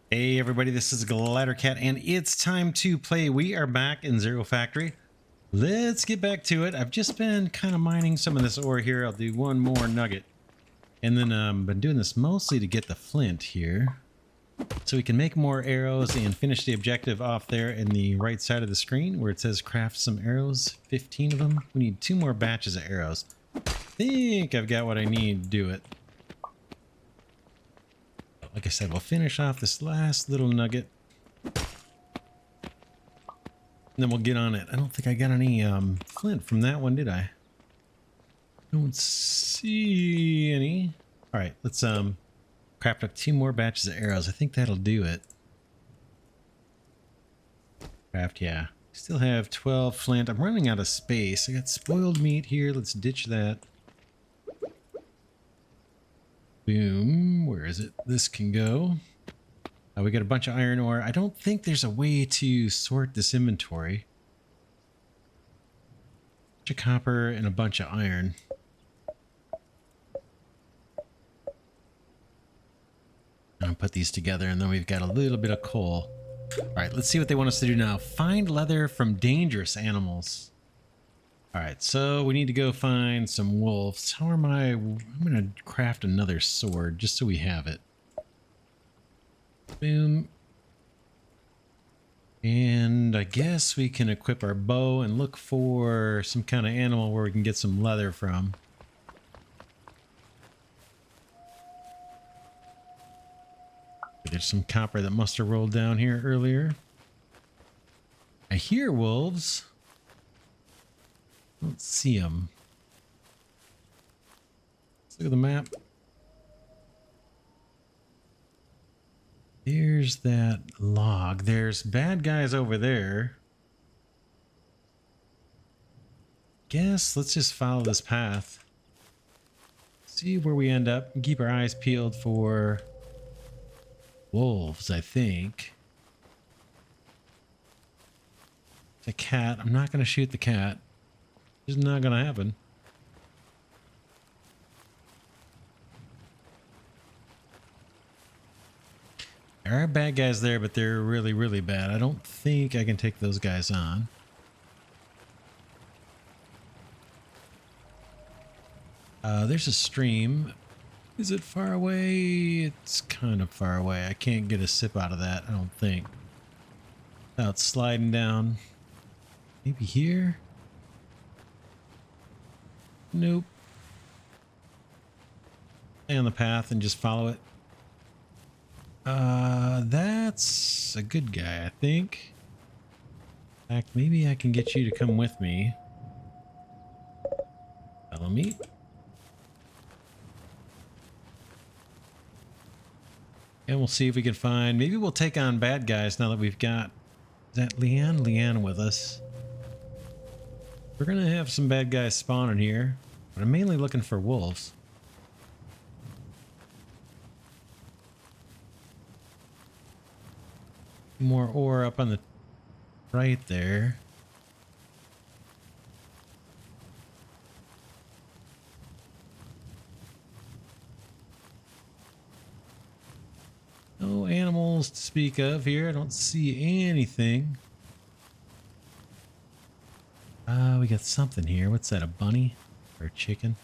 Hey everybody, this is Glidercat and it's time to play. We are back in ZeroFactory. Let's get back to it. I've just been kind of mining some of this ore here. I'll do one more nugget. And then been doing this mostly to get the flint here. So we can make more arrows and finish the objective off there in the right side of the screen where it says craft some arrows, 15 of them. We need 2 more batches of arrows. I think I've got what I need to do it. Like I said, we'll finish off this last little nugget. And then we'll get on it. I don't think I got any flint from that one, did I? Don't see any. All right, let's craft up 2 more batches of arrows. I think that'll do it. Craft, yeah. Still have 12 flint. I'm running out of space. I got spoiled meat here. Let's ditch that. Boom. Where is it? This can go. We got a bunch of iron ore. I don't think there's a way to sort this inventory. A bunch of copper and a bunch of iron. I'll put these together and then we've got a little bit of coal. All right, let's see what they want us to do now. Find leather from dangerous animals. All right, so we need to go find some wolves. How am I'm going to craft another sword just so we have it. Boom. And I guess we can equip our bow and look for some kind of animal where we can get some leather from. There's some copper that must have rolled down here earlier. I hear wolves. Don't see them. Let's look at the map. There's that log. There's bad guys over there. Guess let's just follow this path. See where we end up and keep our eyes peeled for wolves, I think. The cat. I'm not going to shoot the cat. It's not going to happen. There are bad guys there, but they're really, really bad. I don't think I can take those guys on. There's a stream. Is it far away? It's kind of far away. I can't get a sip out of that, I don't think. Without sliding down. Maybe here? Nope. Stay on the path and just follow it. That's a good guy, I think. In fact, maybe I can get you to come with me. Follow me. And we'll see if we can find... Maybe we'll take on bad guys now that we've got... Is that Leanne? Leanne with us. We're going to have some bad guys spawning here. But I'm mainly looking for wolves. More ore up on the right there. No animals to speak of here. I don't see anything. We got something here. What's that, a bunny or a chicken?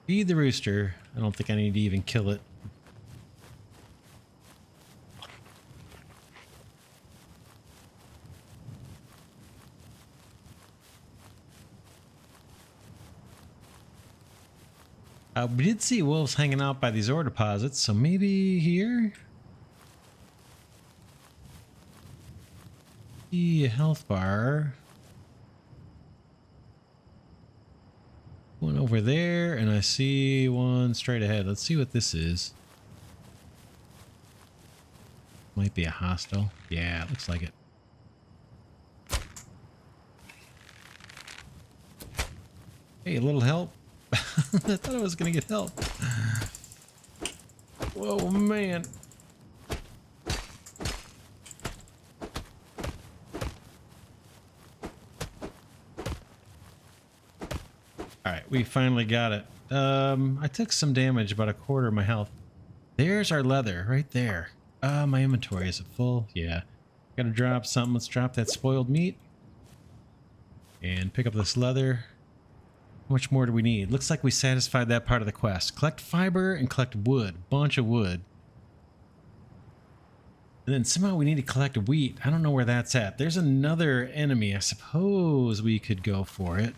Feed the rooster. I don't think I need to even kill it. We did see wolves hanging out by these ore deposits, so maybe here? See a health bar. One over there, and I see one straight ahead. Let's see what this is. Might be a hostile. Yeah, it looks like it. Hey, a little help. I thought I was gonna get help. Whoa, man. All right, we finally got it. I took some damage, about a quarter of my health. There's our leather right there. My inventory is it full? Yeah. Gotta drop something. Let's drop that spoiled meat and pick up this leather. How much more do we need? Looks like we satisfied that part of the quest. Collect fiber and collect wood. Bunch of wood. And then somehow we need to collect wheat. I don't know where that's at. There's another enemy. I suppose we could go for it.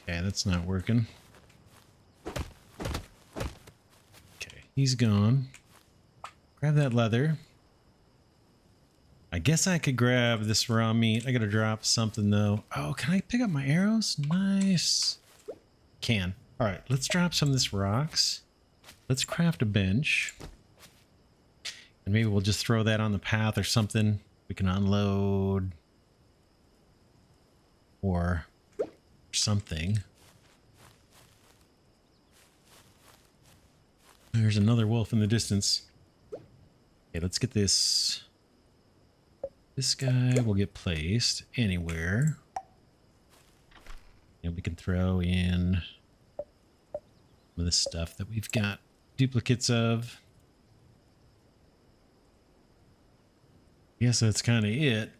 Okay, that's not working. Okay, he's gone. Grab that leather. I guess I could grab this raw meat. I gotta drop something though. Oh, can I pick up my arrows? Nice. Can. All right, let's drop some of this rocks. Let's craft a bench. And maybe we'll just throw that on the path or something. We can unload. Or something. There's another wolf in the distance. Okay, let's get this. This guy will get placed anywhere. And we can throw in some of the stuff that we've got duplicates of. Yes, that's kind of it.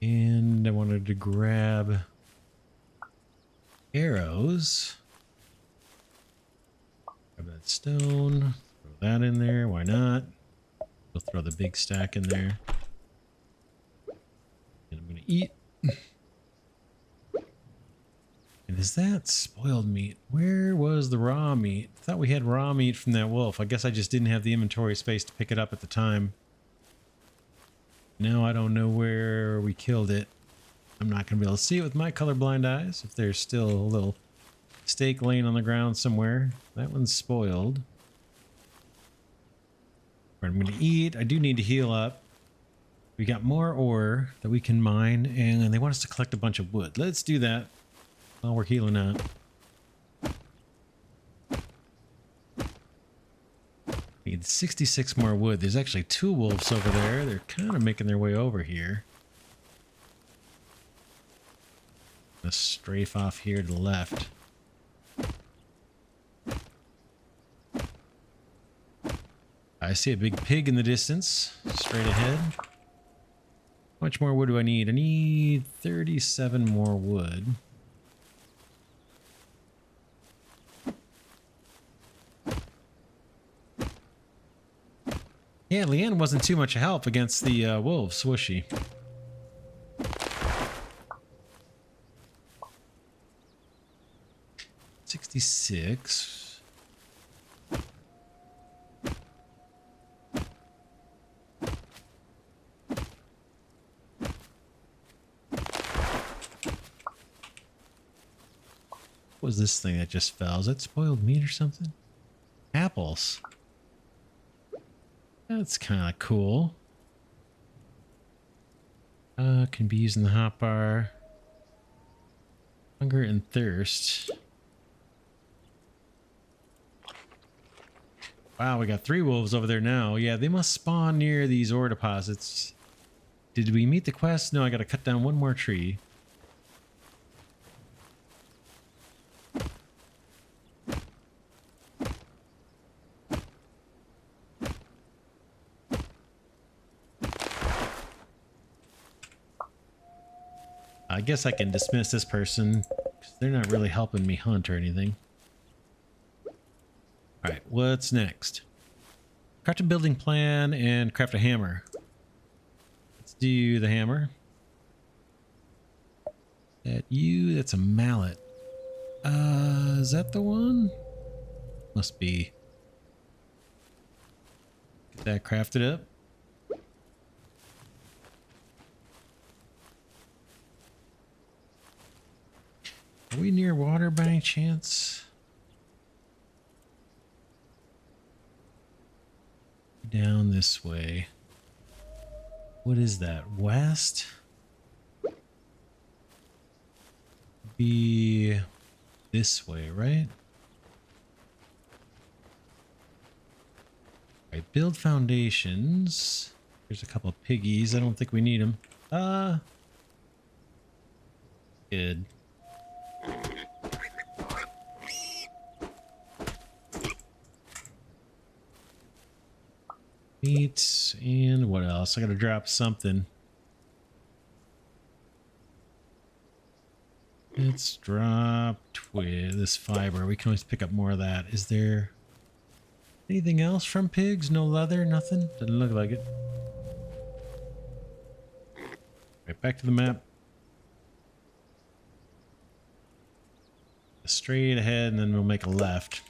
And I wanted to grab arrows. Grab that stone. Throw that in there. Why not? We'll throw the big stack in there. And I'm going to eat. And is that spoiled meat? Where was the raw meat? I thought we had raw meat from that wolf. I guess I just didn't have the inventory space to pick it up at the time. Now I don't know where we killed it. I'm not going to be able to see it with my colorblind eyes. If there's still a little steak laying on the ground somewhere. That one's spoiled. Right, I'm going to eat. I do need to heal up. We got more ore that we can mine, and they want us to collect a bunch of wood. Let's do that while we're healing up. We need 66 more wood. There's actually 2 wolves over there. They're kind of making their way over here. Let's strafe off here to the left. I see a big pig in the distance, straight ahead. How much more wood do I need? I need 37 more wood. Yeah, Leanne wasn't too much help against the wolves, was she? $66. What was this thing that just fell? Is that spoiled meat or something? Apples. That's kind of cool. Can be used in the hotbar. Hunger and thirst. Wow, we got 3 wolves over there now. Yeah, they must spawn near these ore deposits. Did we meet the quest? No, I gotta cut down one more tree. I guess I can dismiss this person because they're not really helping me hunt or anything. All right, what's next? Craft a building plan and craft a hammer. Let's do the hammer. That's a mallet. Is that the one? Must be. Get that crafted up. Are we near water by any chance? Down this way. What is that? West? Be this way, right? All right, build foundations. There's a couple of piggies. I don't think we need them. Good. Meat and what else? I gotta drop something. Let's drop this fiber. We can always pick up more of that. Is there anything else from pigs? No leather? Nothing? Doesn't look like it. Right, back to the map. Straight ahead, and then we'll make a left.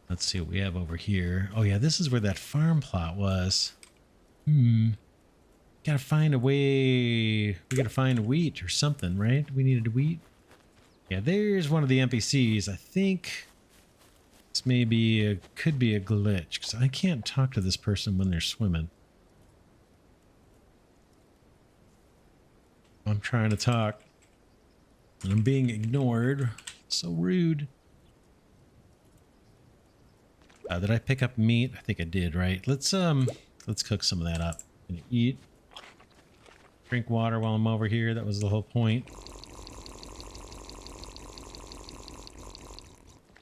Let's see what we have over here. Oh yeah, this is where that farm plot was. Gotta find a way. We gotta find wheat or something, right? We needed wheat. Yeah, there's one of the NPCs. I think this could be a glitch because I can't talk to this person when they're swimming. I'm trying to talk and I'm being ignored. So rude. Did I pick up meat? I think I did, right? Let's cook some of that up and eat. Drink water while I'm over here. That was the whole point.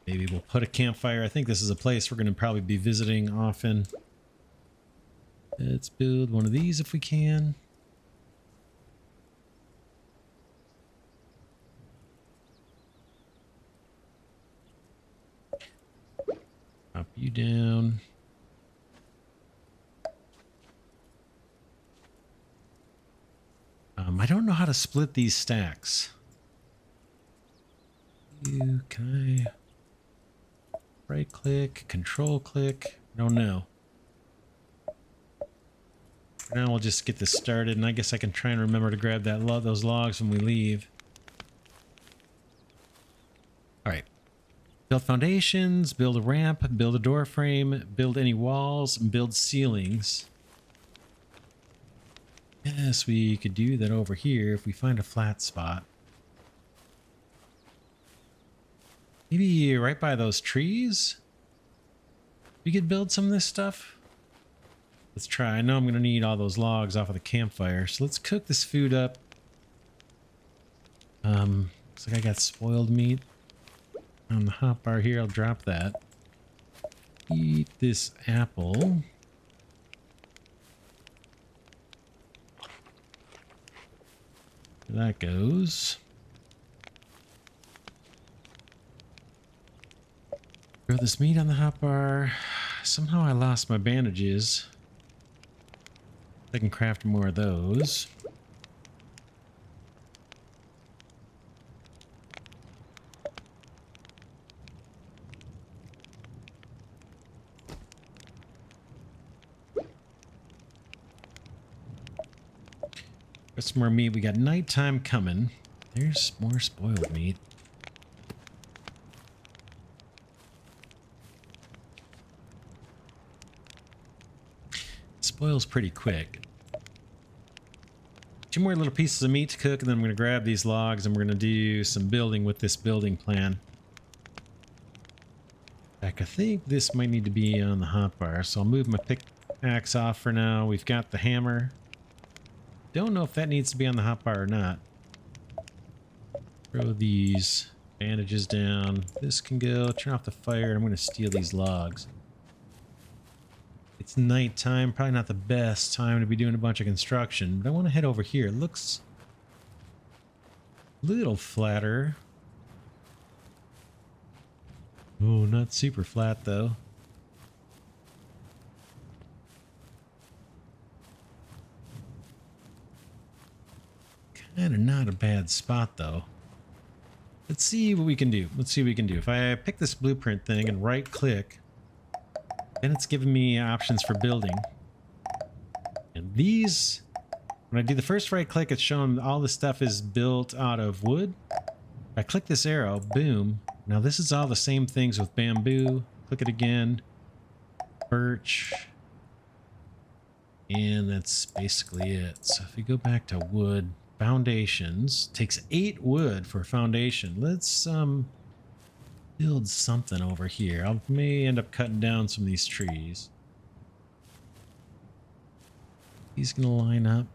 Maybe we'll put a campfire. I think this is a place we're going to probably be visiting often. Let's build one of these if we can. Drop you down. I don't know how to split these stacks. Can I right click, control click? I don't know. For now we'll just get this started, and I guess I can try and remember to grab those logs when we leave. All right. Build foundations, build a ramp, build a door frame, build any walls, and build ceilings. Yes, we could do that over here if we find a flat spot. Maybe right by those trees? We could build some of this stuff. Let's try. I know I'm going to need all those logs off of the campfire, so let's cook this food up. Looks like I got spoiled meat on the hotbar here. I'll drop that. Eat this apple. There that goes. Throw this meat on the hotbar. Somehow I lost my bandages. I can craft more of those. Got some more meat. We got nighttime coming. There's more spoiled meat. Spoils pretty quick. 2 more little pieces of meat to cook, and then I'm going to grab these logs and we're going to do some building with this building plan. Heck, I think this might need to be on the hotbar, so I'll move my pickaxe off for now. We've got the hammer. Don't know if that needs to be on the hotbar or not. Throw these bandages down. This can go. Turn off the fire. I'm going to steal these logs. It's nighttime. Probably not the best time to be doing a bunch of construction, but I want to head over here. It looks a little flatter. Oh, not super flat though. Kind of not a bad spot though. Let's see what we can do. Let's see what we can do. If I pick this blueprint thing and right click, then it's giving me options for building. And these, when I do the first right click, it's showing all the stuff is built out of wood. I click this arrow, boom. Now this is all the same things with bamboo. Click it again. Birch. And that's basically it. So if we go back to wood, foundations, takes 8 wood for foundation. Let's build something over here. I may end up cutting down some of these trees. He's gonna line up.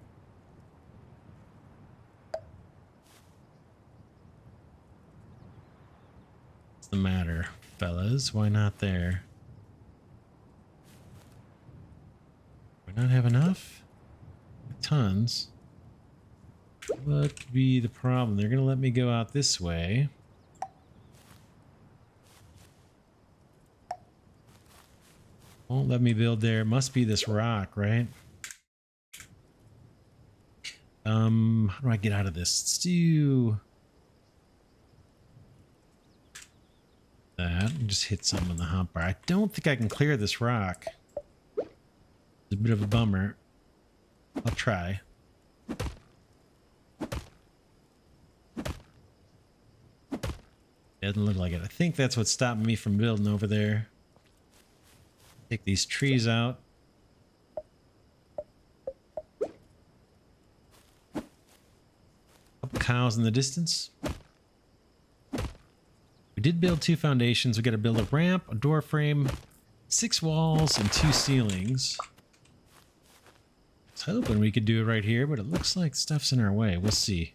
What's the matter, fellas? Why not there? Do I not have enough? Tons. What could be the problem? They're gonna let me go out this way. Won't let me build there. It must be this rock, right? How do I get out of this? Let's do that and just hit something on the hotbar. I don't think I can clear this rock. It's a bit of a bummer. I'll try. Doesn't look like it. I think that's what's stopping me from building over there. Take these trees out. Couple cows in the distance. We did build 2 foundations. We got to build a ramp, a door frame, 6 walls, and 2 ceilings. I was hoping we could do it right here, but it looks like stuff's in our way. We'll see.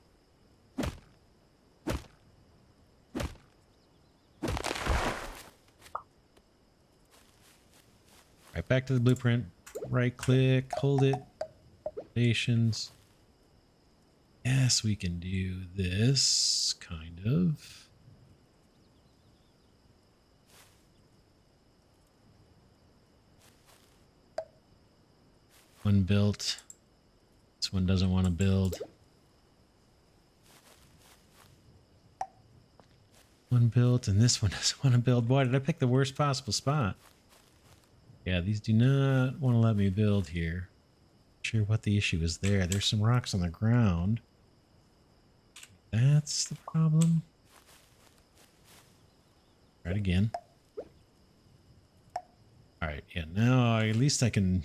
Right back to the blueprint. Right click, hold it. Foundations. Yes, we can do this, kind of. One built. This one doesn't want to build. One built, and this one doesn't want to build. Boy, did I pick the worst possible spot. Yeah, these do not want to let me build here. Not sure what the issue is there. There's some rocks on the ground. That's the problem. Try it again. Alright, yeah, now at least I can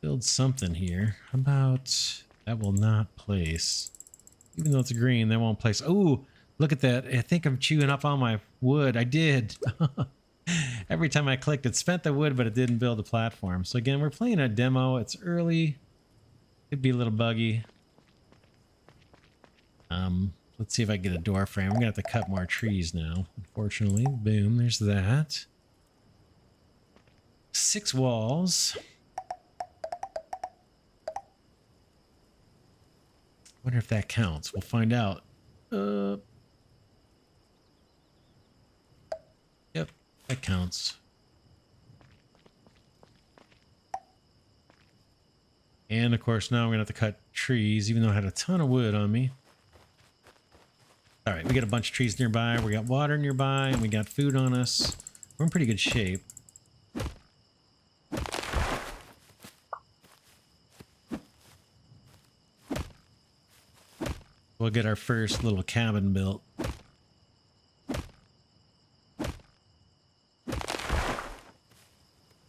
build something here. How about that will not place? Even though it's green, that won't place. Oh, look at that. I think I'm chewing up all my wood. I did. Every time I clicked, it spent the wood, but it didn't build a platform. So again, we're playing a demo. It's early. Could be a little buggy. Let's see if I get a door frame. I'm gonna have to cut more trees now, unfortunately. Boom, there's that. 6 walls. Wonder if that counts. We'll find out. Yep, that counts. And of course, now I'm gonna have to cut trees, even though I had a ton of wood on me. All right, we got a bunch of trees nearby. We got water nearby, and we got food on us. We're in pretty good shape. We'll get our first little cabin built.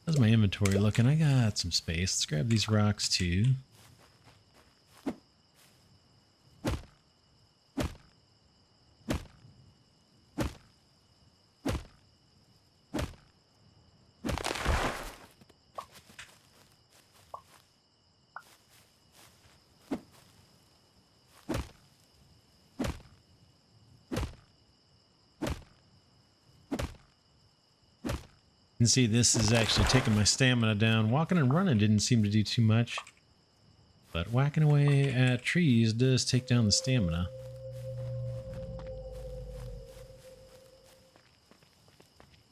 How's my inventory looking? I got some space. Let's grab these rocks too. You can see this is actually taking my stamina down. Walking and running didn't seem to do too much, but whacking away at trees does take down the stamina.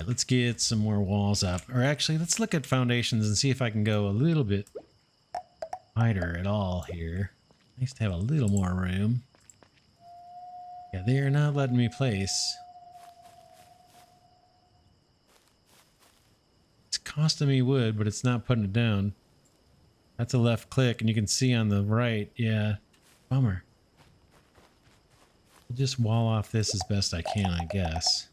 Let's get some more walls up, or actually let's look at foundations and see if I can go a little bit wider at all here. Nice to have a little more room. Yeah, they are not letting me place. Costing me wood, but it's not putting it down. That's a left click, and you can see on the right. Yeah, bummer. I'll just wall off this as best I can, I guess.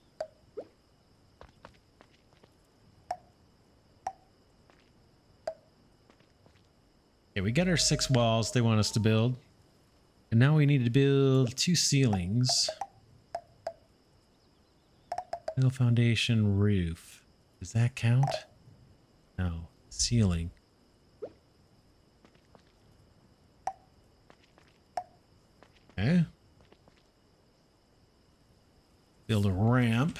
Okay, we got our 6 walls they want us to build. And now we need to build 2 ceilings. Middle foundation, roof. Does that count? No. Ceiling. Okay. Build a ramp.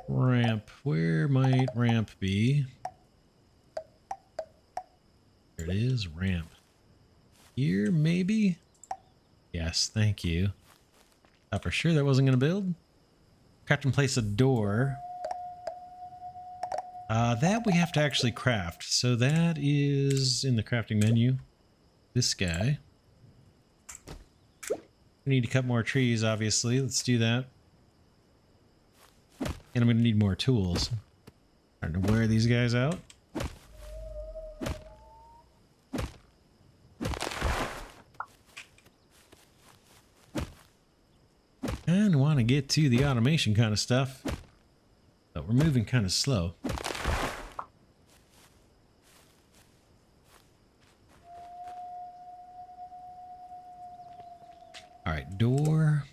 Ramp. Where might ramp be? There it is. Ramp. Here, maybe? Yes, thank you. Thought for sure that wasn't going to build. Craft and place a door. That we have to actually craft. So that is in the crafting menu. This guy. We need to cut more trees, obviously. Let's do that. And I'm going to need more tools. Trying to wear these guys out. And want to get to the automation kind of stuff. But we're moving kind of slow. All right, door.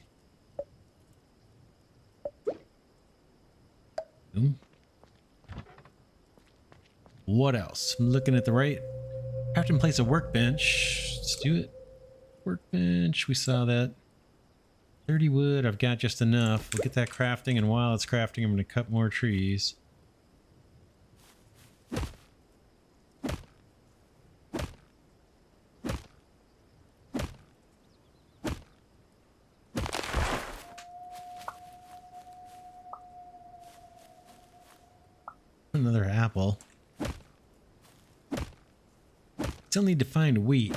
Boom. What else? I'm looking at the right. Craft and place a workbench. Let's do it. Workbench. We saw that. 30 wood. I've got just enough. We'll get that crafting, and while it's crafting, I'm going to cut more trees. Another apple. Still need to find wheat.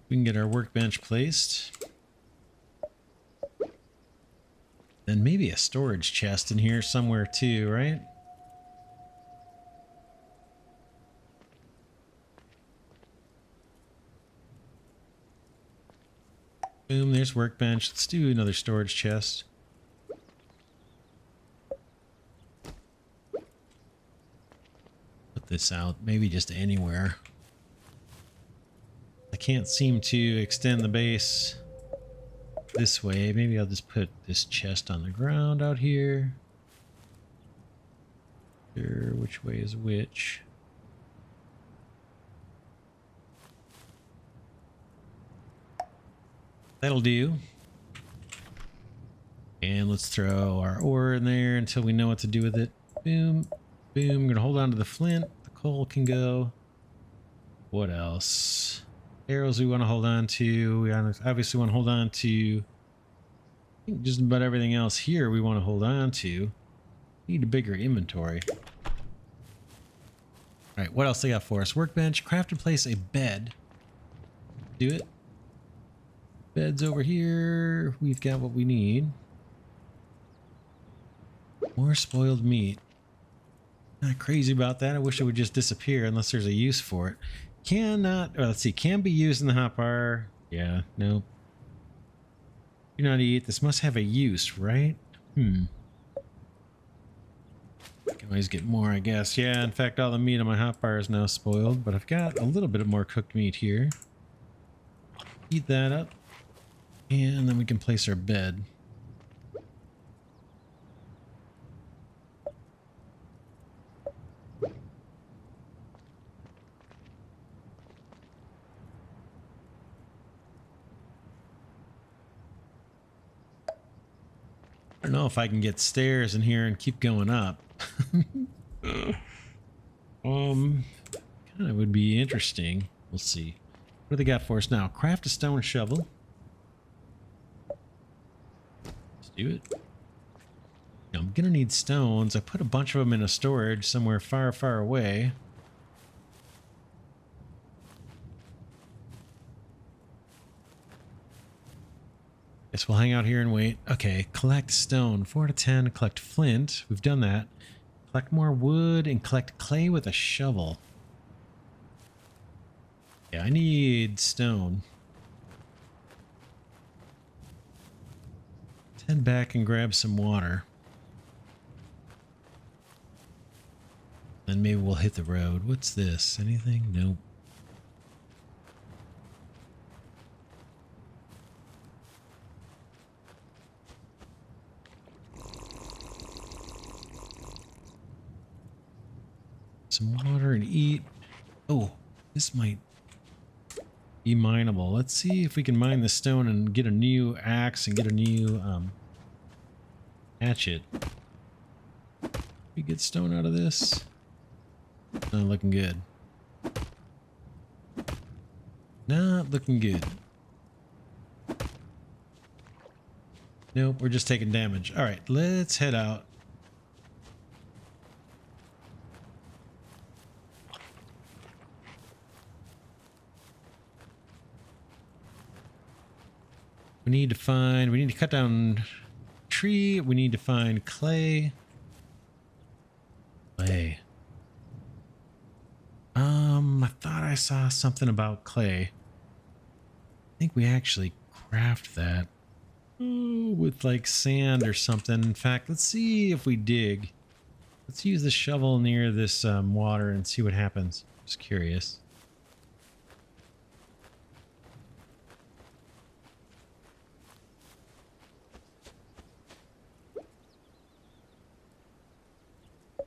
We can get our workbench placed. Then maybe a storage chest in here somewhere too, right? Boom, there's workbench. Let's do another storage chest. Put this out, maybe just anywhere. I can't seem to extend the base this way. Maybe I'll just put this chest on the ground out here. Sure, which way is which? That'll do. And let's throw our ore in there until we know what to do with it. Boom, boom. I'm gonna hold on to the flint. The coal can go. What else? Arrows we want to hold on to. We obviously want to hold on to, I think, just about everything else here we want to hold on to. Need a bigger inventory. Alright, what else they got for us? Workbench. Craft and place a bed. Do it. Bed's over here. We've got what we need. More spoiled meat. Not crazy about that. I wish it would just disappear unless there's a use for it. Cannot, let's see, can be used in the hotbar. Yeah, no. Do not eat. This must have a use, right? Can always get more, I guess. Yeah, in fact, all the meat on my hotbar is now spoiled, but I've got a little bit of more cooked meat here. Eat that up. And then we can place our bed. I don't know if I can get stairs in here and keep going up. Kind of would be interesting. We'll see. What do they got for us now? Craft a stone shovel. Let's do it. Now, I'm gonna need stones. I put a bunch of them in a storage somewhere far, far away. Guess we'll hang out here and wait. Okay, collect stone. 4 out of 10. Collect flint. We've done that. Collect more wood and collect clay with a shovel. Yeah, I need stone. Let's head back and grab some water. Then maybe we'll hit the road. What's this? Anything? Nope. Some water and eat. Oh, this might be mineable. Let's see if we can mine the stone and get a new axe and get a new hatchet. We get stone out of this. Not looking good. Not looking good. Nope, we're just taking damage. All right, let's head out. We need to cut down a tree. We need to find clay. Clay. I thought I saw something about clay. I think we actually craft that with like sand or something. In fact, let's see if we dig. Let's use the shovel near this water and see what happens. Just curious.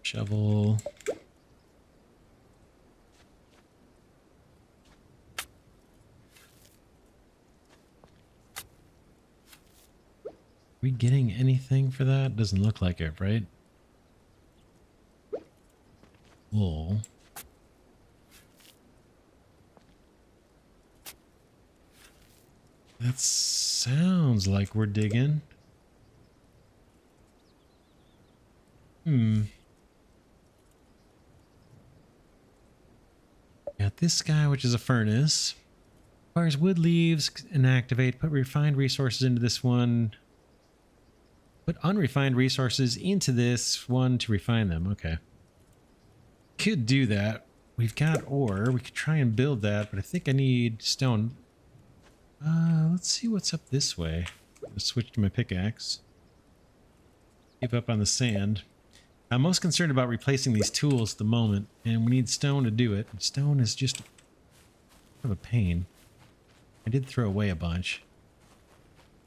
Shovel. Are we getting anything for that? Doesn't look like it, right? Wool. That sounds like we're digging. Got this guy, which is a furnace. Requires wood leaves and activate. Put refined resources into this one. Put unrefined resources into this one to refine them. Okay. Could do that. We've got ore. We could try and build that, but I think I need stone. Let's see what's up this way. I'll switch to my pickaxe. Keep up on the sand. I'm most concerned about replacing these tools at the moment, and we need stone to do it. Stone is just kind of a pain. I did throw away a bunch.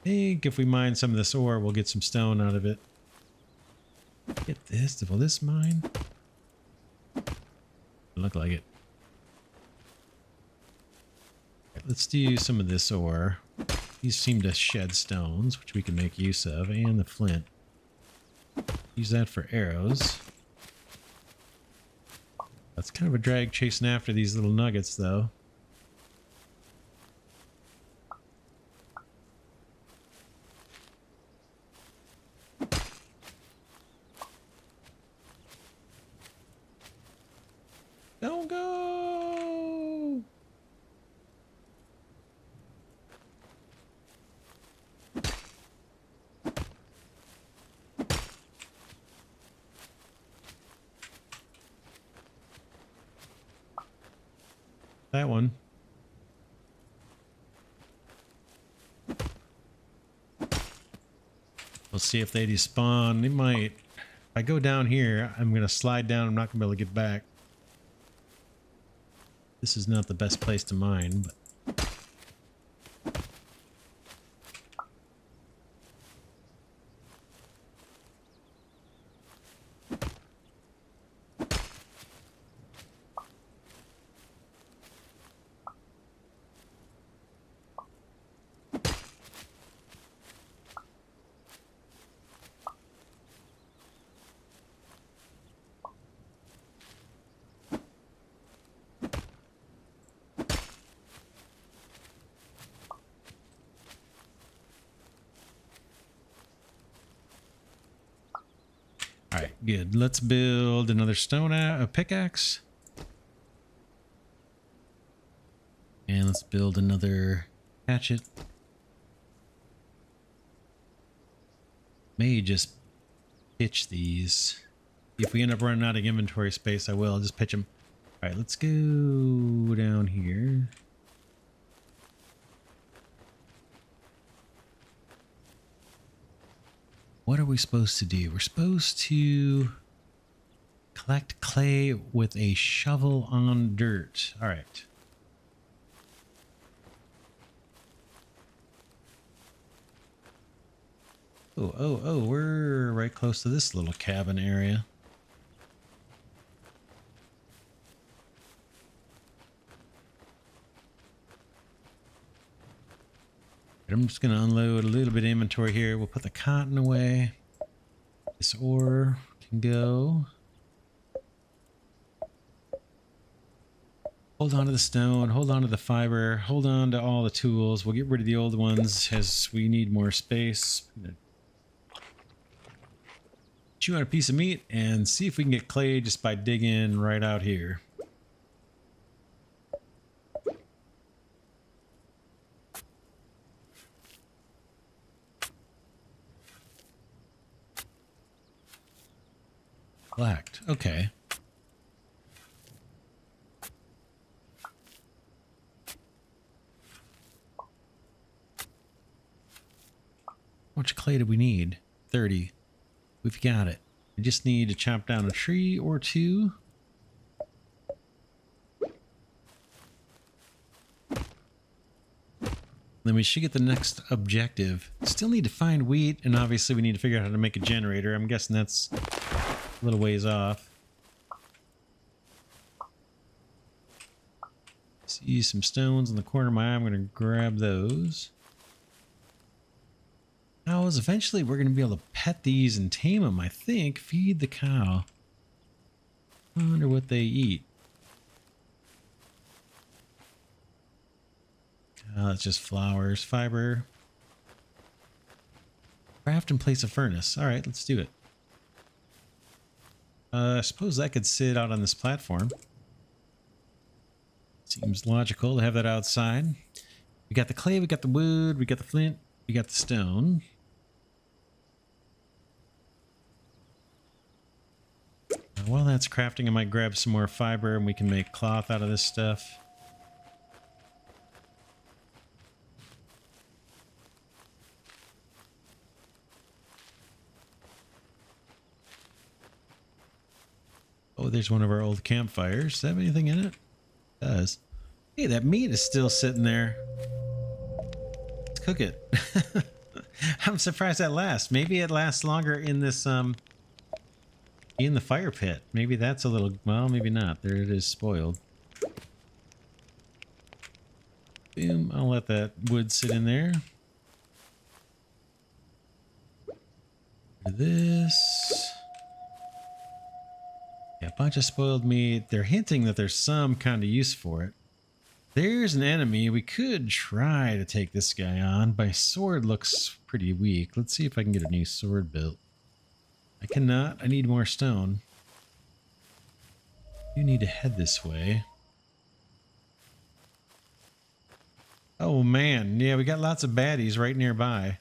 I think if we mine some of this ore, we'll get some stone out of it. Get this. Will this mine? Look like it. Right, let's do some of this ore. These seem to shed stones, which we can make use of, and the flint. Use that for arrows. That's kind of a drag chasing after these little nuggets, though. Don't go! That one. We'll see if they despawn. They might. If I go down here, I'm going to slide down. I'm not going to be able to get back. This is not the best place to mine, but... Alright, good. Let's build another a pickaxe. And let's build another hatchet. May just pitch these. If we end up running out of inventory space, I will. I'll just pitch them. All right, let's go down here. What are we supposed to do? We're supposed to collect clay with a shovel on dirt. All right. Oh, we're right close to this little cabin area. I'm just going to unload a little bit of inventory here. We'll put the cotton away. This ore can go. Hold on to the stone, hold on to the fiber, hold on to all the tools. We'll get rid of the old ones as we need more space. Chew on a piece of meat and see if we can get clay just by digging right out here. Blacked. Okay. How much clay do we need? 30. We've got it. We just need to chop down a tree or two. Then we should get the next objective. Still need to find wheat, and obviously we need to figure out how to make a generator. I'm guessing that's a little ways off. See some stones in the corner of my eye. I'm going to grab those. Cows, eventually we're going to be able to pet these and tame them, I think. Feed the cow. I wonder what they eat. Oh, it's just flowers, fiber. Craft and place a furnace. All right, let's do it. I suppose that could sit out on this platform. Seems logical to have that outside. We got the clay, we got the wood, we got the flint, we got the stone. While that's crafting, I might grab some more fiber and we can make cloth out of this stuff. Oh, there's one of our old campfires. Does that have anything in it? It does. Hey, that meat is still sitting there. Let's cook it. I'm surprised that lasts. Maybe it lasts longer in this in the fire pit. Maybe that's a little, well, maybe not. There it is, spoiled. Boom. I'll let that wood sit in there. This. Yeah, a bunch of spoiled meat. They're hinting that there's some kind of use for it. There's an enemy. We could try to take this guy on. My sword looks pretty weak. Let's see if I can get a new sword built. I cannot. I need more stone. You need to head this way. Oh man, yeah, we got lots of baddies right nearby.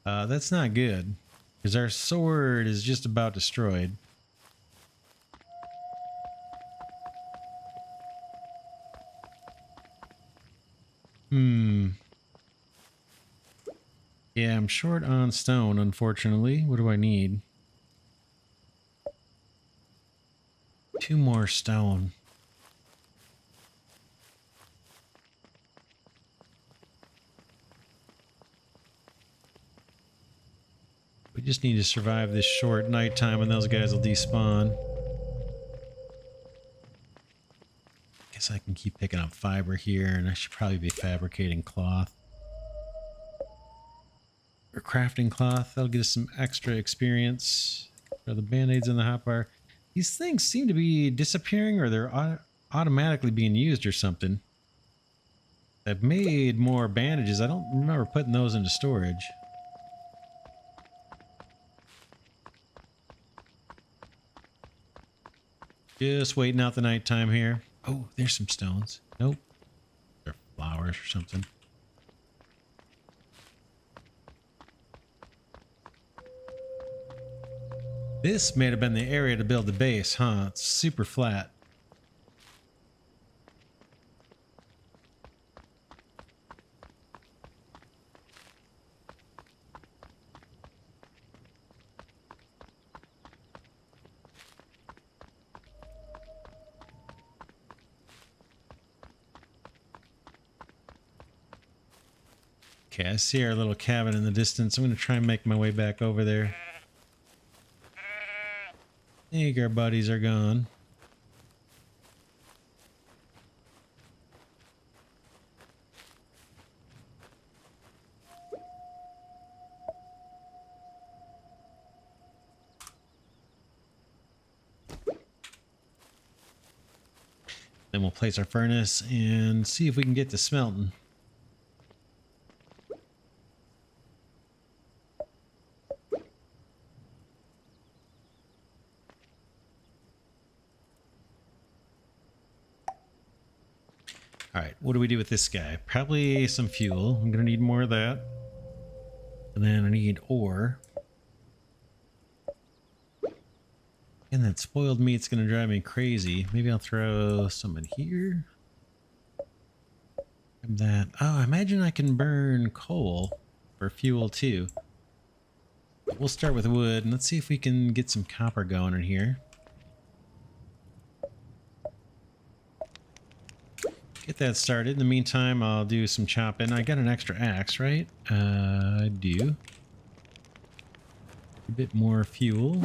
That's not good, because our sword is just about destroyed. Yeah, I'm short on stone, unfortunately. What do I need? 2 more stone. We just need to survive this short nighttime and those guys will despawn. Guess I can keep picking up fiber here, and I should probably be fabricating cloth. Or crafting cloth. That'll get us some extra experience. Throw the band-aids in the hotbar. These things seem to be disappearing, or they're automatically being used or something. I've made more bandages. I don't remember putting those into storage. Just waiting out the nighttime here. Oh, there's some stones. Nope. They're flowers or something. This may have been the area to build the base, huh? It's super flat. Okay, I see our little cabin in the distance. I'm going to try and make my way back over there. I think our buddies are gone. Then we'll place our furnace and see if we can get to smelting. All right, what do we do with this guy? Probably some fuel. I'm gonna need more of that. And then I need ore. And that spoiled meat's gonna drive me crazy. Maybe I'll throw some in here. Grab that. Oh, I imagine I can burn coal for fuel too. But we'll start with wood and let's see if we can get some copper going in here. Get that started. In the meantime, I'll do some chopping. I got an extra axe, right? I do. A bit more fuel.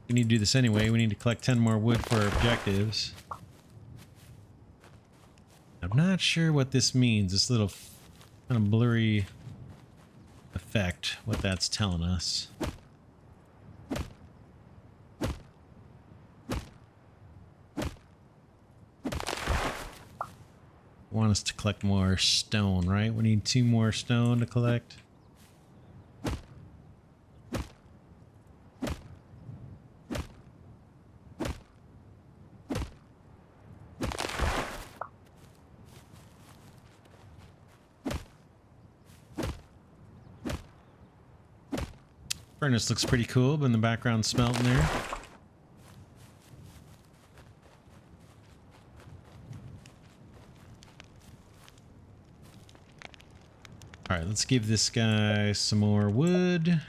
We need to do this anyway. We need to collect 10 more wood for our objectives. I'm not sure what this means. This little kind of blurry effect, what that's telling us. Want us to collect more stone, right? We need 2 more stone to collect. Furnace looks pretty cool, but in the background smelting there. All right, let's give this guy some more wood.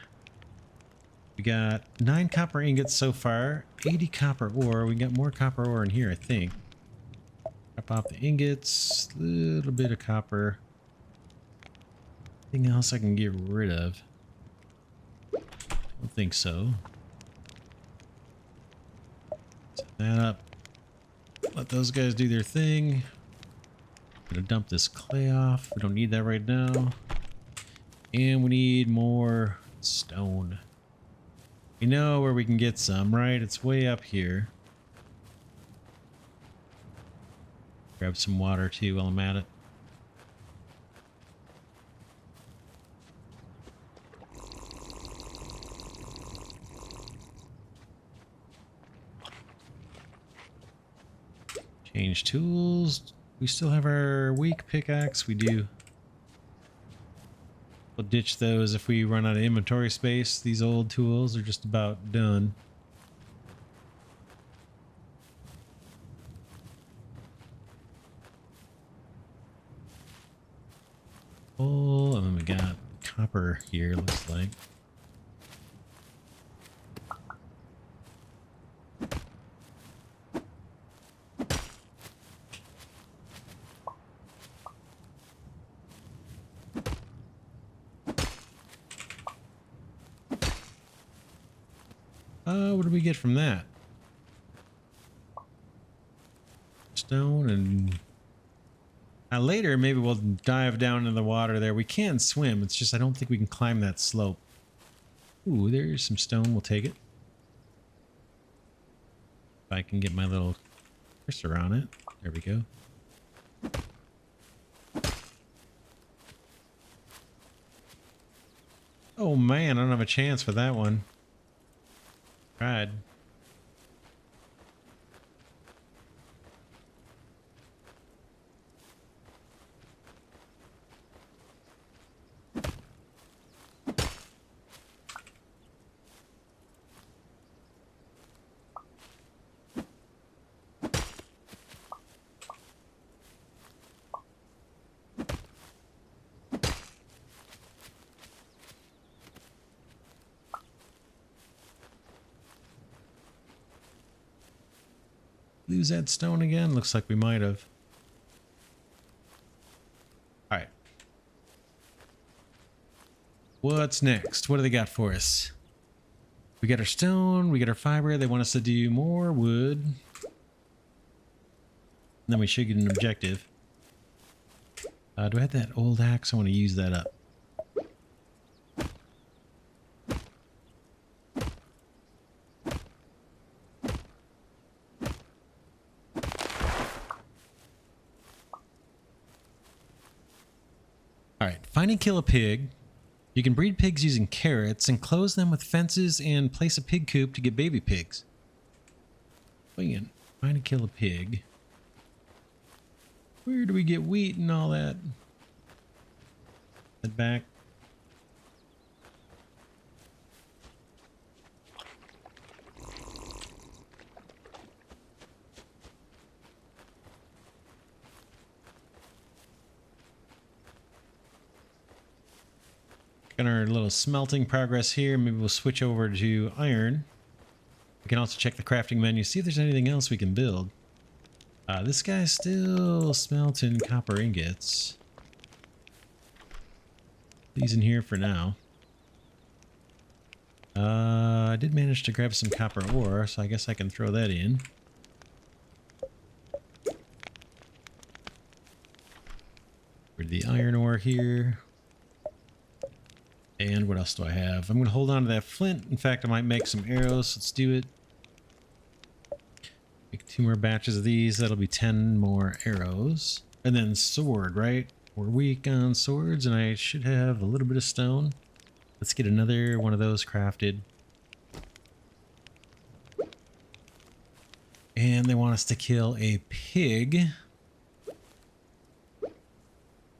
We got 9 copper ingots so far, 80 copper ore. We got more copper ore in here, I think. Drop off the ingots, a little bit of copper. Anything else I can get rid of? Don't think so. Set that up. Let those guys do their thing. Gonna dump this clay off. We don't need that right now. And we need more stone. We know where we can get some, right? It's way up here. Grab some water too while I'm at it. Change tools. We still have our weak pickaxe. We do. We'll ditch those if we run out of inventory space. These old tools are just about done. Oh, and then we got copper here, looks like. What do we get from that? Stone and... later, maybe we'll dive down into the water there. We can swim. It's just I don't think we can climb that slope. Ooh, there's some stone. We'll take it. If I can get my little cursor on it. There we go. Oh man, I don't have a chance for that one. Tried. Lose that stone again? Looks like we might have. All right. What's next? What do they got for us? We got our stone, we got our fiber. They want us to do more wood. And then we should get an objective. Do I have that old axe? I want to use that up. Alright, find and kill a pig. You can breed pigs using carrots, enclose them with fences, and place a pig coop to get baby pigs. Find and kill a pig. Where do we get wheat and all that? Head back. Got our little smelting progress here. Maybe we'll switch over to iron. We can also check the crafting menu, see if there's anything else we can build. This guy's still smelting copper ingots. These in here for now. I did manage to grab some copper ore, so I guess I can throw that in. Where's the iron ore here? And what else do I have? I'm going to hold on to that flint. In fact, I might make some arrows. Let's do it. Make 2 more batches of these. That'll be 10 more arrows. And then sword, right? We're weak on swords, and I should have a little bit of stone. Let's get another one of those crafted. And they want us to kill a pig.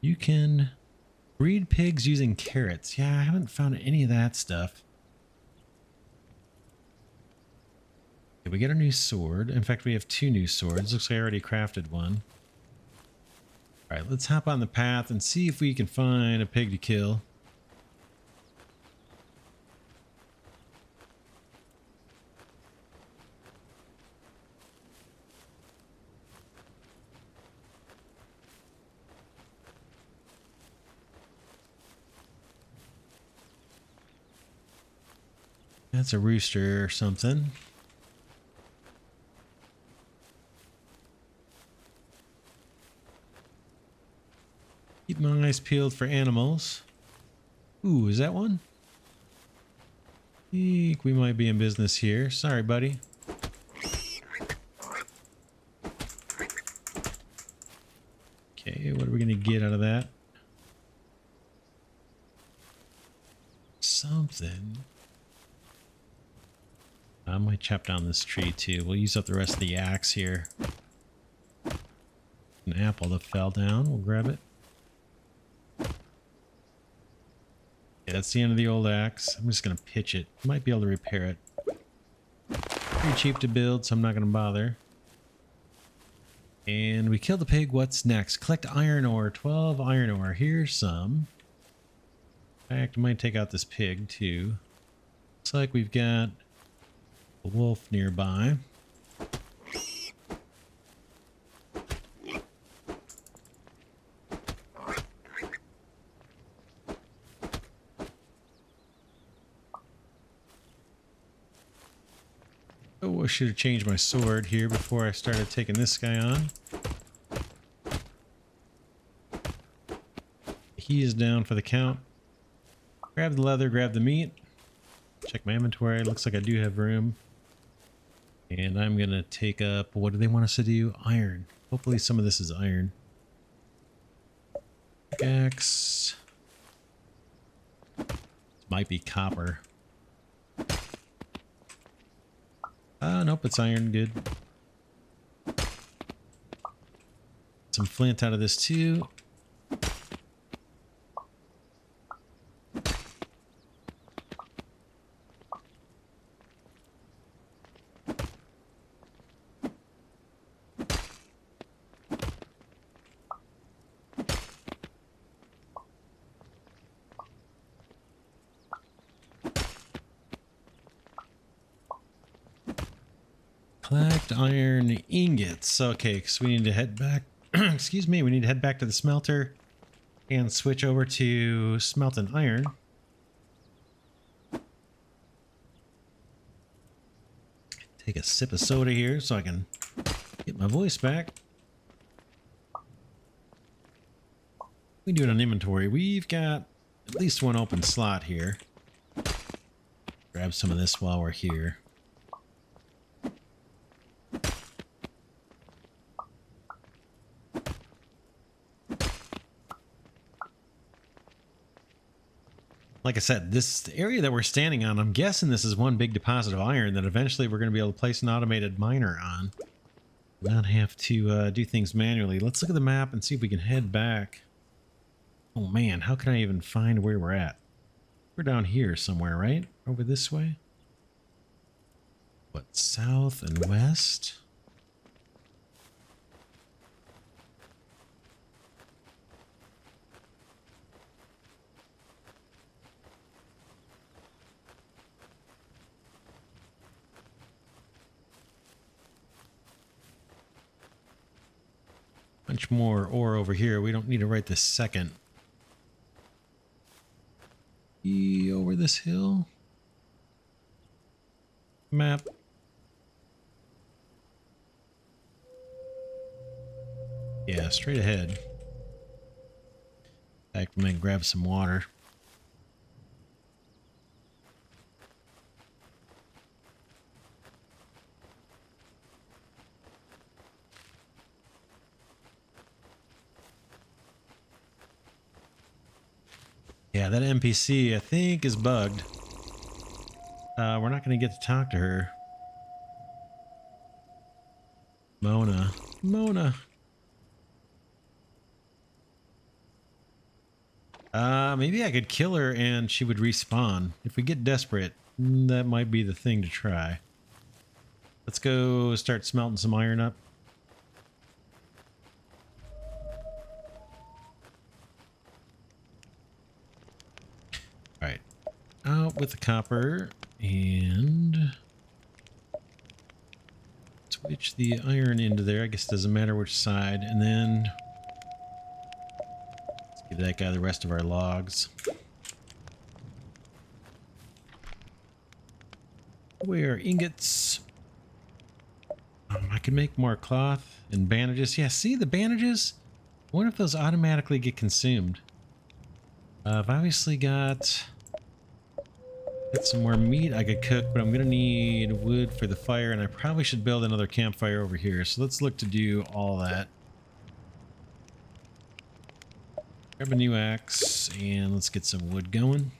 You can breed pigs using carrots. Yeah, I haven't found any of that stuff. Okay, we get a new sword. In fact, we have 2 new swords. Looks like I already crafted one. All right, let's hop on the path and see if we can find a pig to kill. That's a rooster or something. Keep my eyes peeled for animals. Ooh, is that one? I think we might be in business here. Sorry, buddy. Okay, what are we going to get out of that? Something. I might chop down this tree too. We'll use up the rest of the axe here. An apple that fell down. We'll grab it. Okay, that's the end of the old axe. I'm just going to pitch it. Might be able to repair it. Pretty cheap to build, so I'm not going to bother. And we killed the pig. What's next? Collect iron ore. 12 iron ore. Here's some. In fact, I might take out this pig too. Looks like we've got a wolf nearby. Oh, I should have changed my sword here before I started taking this guy on. He is down for the count. Grab the leather, grab the meat. Check my inventory. Looks like I do have room. And I'm going to take up, what do they want us to do? Iron. Hopefully some of this is iron. Pickaxe. This might be copper. Nope, it's iron. Good. Some flint out of this too. Collect iron ingots. Okay, so we need to head back. Excuse me. We need to head back to the smelter and switch over to smelting iron. Take a sip of soda here so I can get my voice back. We do it on inventory. We've got at least one open slot here. Grab some of this while we're here. Like I said, this area that we're standing on, I'm guessing this is one big deposit of iron that eventually we're going to be able to place an automated miner on. Not have to do things manually. Let's look at the map and see if we can head back. Oh man, how can I even find where we're at? We're down here somewhere, right? Over this way? What, south and west? Bunch more ore over here. We don't need to right this second. Over this hill. Map. Yeah, straight ahead. In fact, I'm gonna grab some water. Yeah, that NPC, I think, is bugged. We're not going to get to talk to her. Mona. Mona. Maybe I could kill her and she would respawn. If we get desperate, that might be the thing to try. Let's go start smelting some iron up. Alright. Out with the copper and switch the iron into there. I guess it doesn't matter which side. And then let's give that guy the rest of our logs. Where ingots? I can make more cloth and bandages. Yeah, see the bandages? I wonder if those automatically get consumed. I've obviously got some more meat I could cook, but I'm gonna need wood for the fire, and I probably should build another campfire over here. So let's look to do all that. Grab a new axe and let's get some wood going.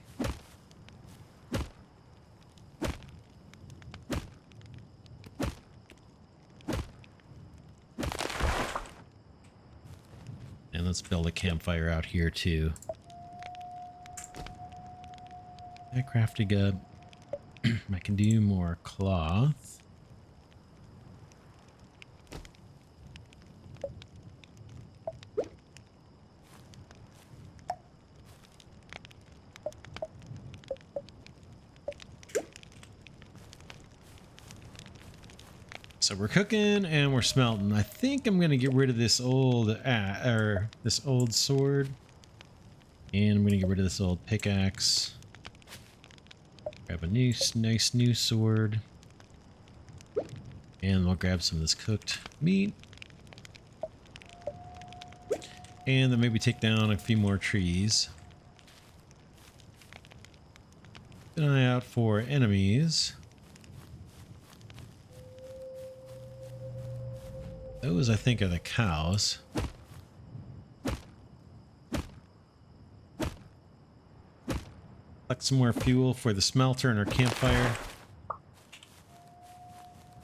And let's build a campfire out here too. That crafting up. I can do more cloth. So we're cooking and we're smelting. I think I'm gonna get rid of this old this old sword, and I'm gonna get rid of this old pickaxe. Grab a nice new sword. And we'll grab some of this cooked meat. And then maybe take down a few more trees. Keep an eye out for enemies. Those, I think, are the cows. Collect some more fuel for the smelter and our campfire.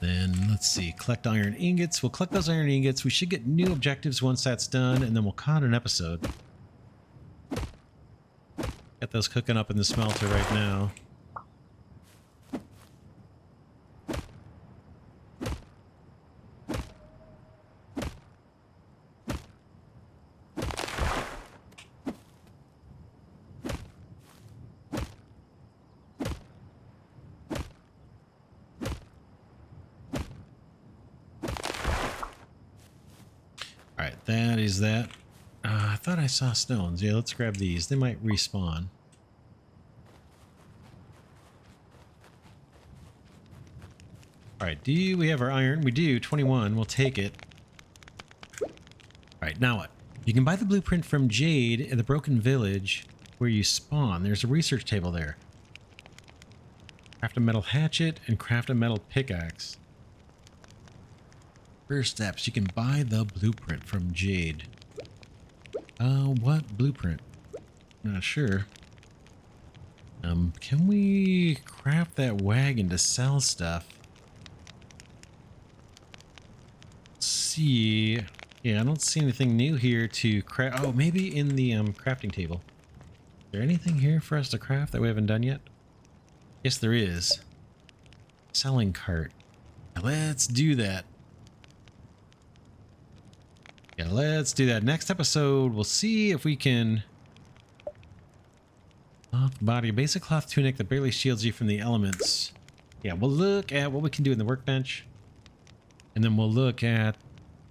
Then, let's see, collect iron ingots. We'll collect those iron ingots. We should get new objectives once that's done, and then we'll call it an episode. Got those cooking up in the smelter right now. that is that. I thought I saw stones. Yeah, let's grab these. They might respawn. All right, do we have our iron? We do, 21. We'll take it. All right, now what? You can buy the blueprint from Jade in the Broken Village where you spawn. There's a research table there. Craft a metal hatchet and craft a metal pickaxe. First steps, you can buy the blueprint from Jade. What blueprint? Not sure. Can we craft that wagon to sell stuff? Let's see. Yeah, I don't see anything new here to craft. Oh, maybe in the crafting table. Is there anything here for us to craft that we haven't done yet? Yes, there is. Selling cart. Let's do that. Yeah, let's do that. Next episode, we'll see if we can... Cloth body, basic cloth tunic that barely shields you from the elements. Yeah, we'll look at what we can do in the workbench. And then we'll look at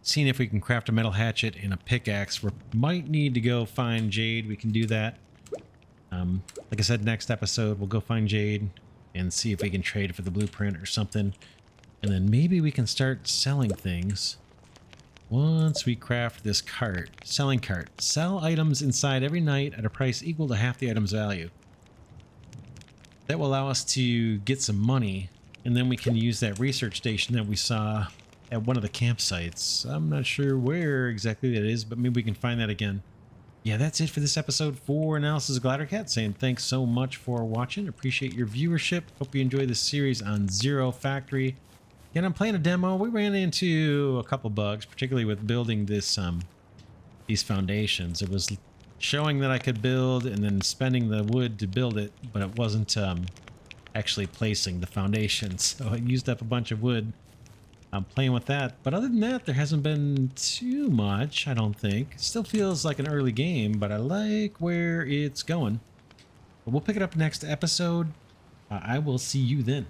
seeing if we can craft a metal hatchet and a pickaxe. We might need to go find Jade. We can do that. Like I said, next episode, we'll go find Jade and see if we can trade for the blueprint or something. And then maybe we can start selling things. Once we craft this cart, selling cart, sell items inside every night at a price equal to half the item's value. That will allow us to get some money, and then we can use that research station that we saw at one of the campsites. I'm not sure where exactly that is, but maybe we can find that again. Yeah, that's it for this episode. For Analysis Glidercat, saying thanks so much for watching. Appreciate your viewership. Hope you enjoy this series on ZeroFactory. And I'm playing a demo. We ran into a couple bugs, particularly with building this these foundations. It was showing that I could build and then spending the wood to build it, but it wasn't actually placing the foundations. So I used up a bunch of wood. I'm playing with that. But other than that, there hasn't been too much, I don't think. It still feels like an early game, but I like where it's going. But we'll pick it up next episode. I will see you then.